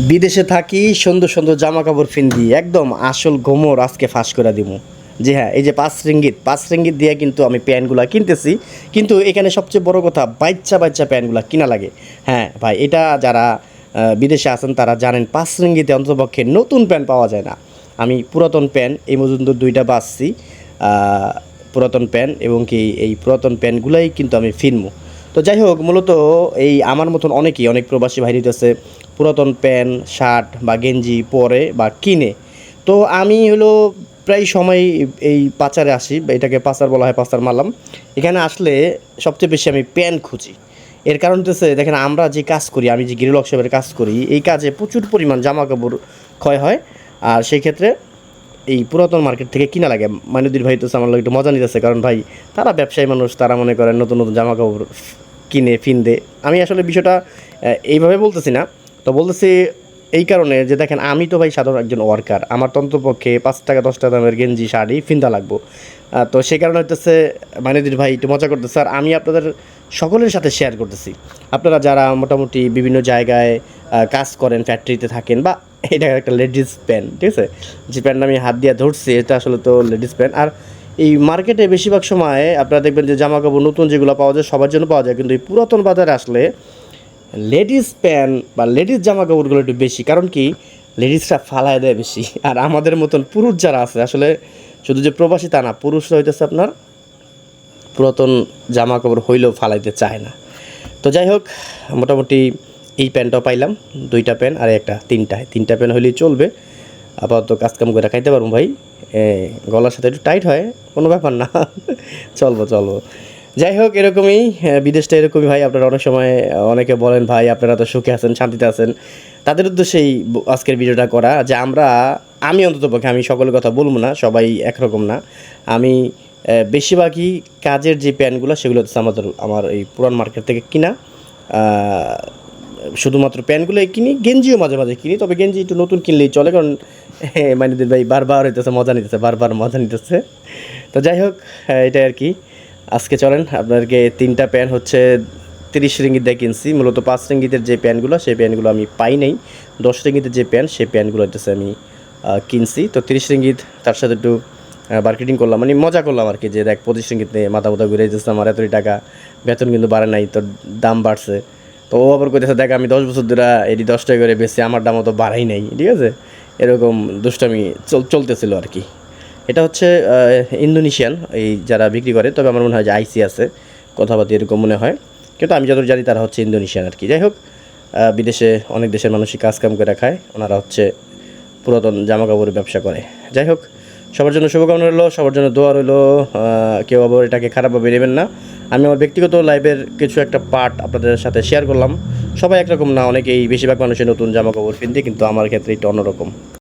বিদেশে থাকি সুন্দর সুন্দর জামা কাপড় ফিন্দি একদম আসল গোমর আজকে ফাঁস করে দিমু। জি হ্যাঁ, এই যে 5 রিঙ্গিত দিয়ে কিন্তু আমি প্যান্টগুলা কিনতেছি। কিন্তু এখানে সবচেয়ে বড় কথা বাচ্চা বাচ্চা প্যান্টগুলা কিনা লাগে। হ্যাঁ ভাই, এটা যারা বিদেশে আছেন তারা জানেন 5 রিঙ্গিতে অন্ততপক্ষে নতুন প্যান্ট পাওয়া যায় না। আমি পুরাতন প্যান্ট এই পর্যন্ত 2টা বাছছি, পুরাতন প্যান্ট, এবং কি এই পুরাতন প্যান্টগুলাই কিন্তু আমি ফিনমু। তো যাই হোক, মূলত এই আমার মতন অনেক প্রবাসী ভাই হইতেছে পুরাতন প্যান্ট শার্ট বা গেঞ্জি পরে বা কিনে। তো আমি হলো প্রায় সময় এই পাচারে আসি, বা এটাকে পাচার বলা হয়, পাচার মারলাম। এখানে আসলে সবচেয়ে বেশি আমি প্যান্ট খুঁজি। এর কারণ হচ্ছে, দেখেন আমরা যে কাজ করি, আমি যে গৃহ লোকসেবার কাজ করি, এই কাজে প্রচুর পরিমাণ জামা কাপড় ক্ষয় হয়। আর সেই ক্ষেত্রে এই পুরাতন মার্কেট থেকে কিনা লাগে। মাইনুদ্দিন ভাই তো আমার লোক একটু মজা নিতেছে, কারণ ভাই তারা ব্যবসায়ী মানুষ, তারা মনে করেন নতুন নতুন জামা কাপড় কিনে ফিনদে। আমি আসলে বিষয়টা এইভাবে বলতেছি না, তো বলতেছি এই কারণে যে দেখেন আমি তো ভাই সাধারণ একজন ওয়ার্কার, আমার তো অন্ততপক্ষে 5 টাকা 10 টাকা দামের গেঞ্জি শাড়ি ফিন্দা লাগবো। তো সেই কারণে হইতেছে মাইনুদ্দিন ভাই একটু মজা করতেছে, আর আমি আপনাদের সকলের সাথে শেয়ার করতেছি। আপনারা যারা মোটামুটি বিভিন্ন জায়গায় কাজ করেন, ফ্যাক্টরিতে থাকেন, বা এটা একটা লেডিস প্যান্ট, ঠিক আছে, যে প্যান্টটা আমি হাত দিয়ে ধরছি এটা আসলে তো লেডিস প্যান্ট। আর এই মার্কেটে বেশিরভাগ সময় আপনারা দেখবেন যে জামা কাপড় নতুন যেগুলো পাওয়া যায় সবার জন্য পাওয়া যায়, কিন্তু এই পুরাতন বাজারে আসলে লেডিস প্যান্ট বা লেডিস জামা কাপড়গুলো একটু বেশি। কারণ কি, লেডিসরা ফালায় দেয় বেশি, আর আমাদের মতন পুরুষ যারা আছে, আসলে শুধু যে প্রবাসী তা না, পুরুষরা হইতেছে আপনার পুরাতন জামা কাপড় হইলেও ফালাইতে চায় না। তো যাই হোক, মোটামুটি এই প্যান্টটাও পাইলাম, 2টা প্যান্ট আর একটা, 3টা প্যান্ট হইলেই চলবে। আপাতত কাজকাম করে খাইতে পারবো ভাই। গলার সাথে একটু টাইট হয়, কোনো ব্যাপার না, চলবো। যাই হোক, এরকমই বিদেশটা এরকমই ভাই। আপনারা অনেক সময় অনেকে বলেন ভাই আপনারা তো সুখে আছেন, শান্তিতে আছেন। তাদের উদ্দেশ্যেই আজকের ভিডিওটা করা, যে আমি অন্ততপক্ষে, আমি সকলের কথা বলবো না, সবাই একরকম না। আমি বেশিরভাগই কাজের যে প্যান্টগুলো সেগুলো হচ্ছে আমার এই পুরান মার্কেট থেকে কিনা। শুধুমাত্র প্যান্টগুলোই কিনি, গেঞ্জিও মাঝে মাঝে কিনি, তবে গেঞ্জি একটু নতুন কিনলেই চলে, কারণ মাইনুদ্দিন ভাই বারবার হইতেছে বারবার মজা নিতেছে। তো যাই হোক, এটাই আর কি। আজকে চলেন আপনাদেরকে 3টা প্যান্ট হচ্ছে 30 রিঙ্গিত দিয়ে কিনছি। মূলত 5 রিঙ্গিতের যে প্যান্টগুলো, সেই প্যান্টগুলো আমি পাই নাই। 10 রিঙ্গিতের যে প্যান্ট, সেই প্যান্টগুলো হচ্ছে আমি কিনছি। তো 30 রিঙ্গিত, তার সাথে একটু মার্কেটিং করলাম, মানে মজা করলাম আর কি, যে দেখ 25 রিঙ্গিত নিয়ে মাথা ঘুরে যেতেছে, আমার এতই টাকা, বেতন কিন্তু বাড়ে নাই, তো দাম বাড়ছে। তো ও আবার কইতেছে দেখ আমি 10 বছর ধরে এটি 10 টাকা করে বেশি, আমার দামও তো বাড়াই নাই, ঠিক আছে। এরকম দুষ্টামি চলতেছিল আর কি। এটা হচ্ছে ইন্দোনেশিয়ান এই যারা বিক্রি করে, তবে আমার মনে হয় যে আইসি আছে, কথাবার্তা এরকম মনে হয়, কিন্তু আমি যতদূর জানি তারা হচ্ছে ইন্দোনেশিয়ান আর কি। যাই হোক, বিদেশে অনেক দেশের মানুষই কাজকাম করে খায়, ওনারা হচ্ছে পুরাতন জামা কাপড়ের ব্যবসা করে। যাই হোক, সবার জন্য শুভকামনা রইলো, সবার জন্য দোয়া রইলো। কেউ আবার এটাকে খারাপভাবে নেবেন না। আমি আমার ব্যক্তিগত লাইফের কিছু একটা পার্ট আপনাদের সাথে শেয়ার করলাম। সবাই একরকম না, অনেকেই বেশিরভাগ মানুষের নতুন জামা কাপড় কিনতে, কিন্তু আমার ক্ষেত্রে একটু অন্যরকম।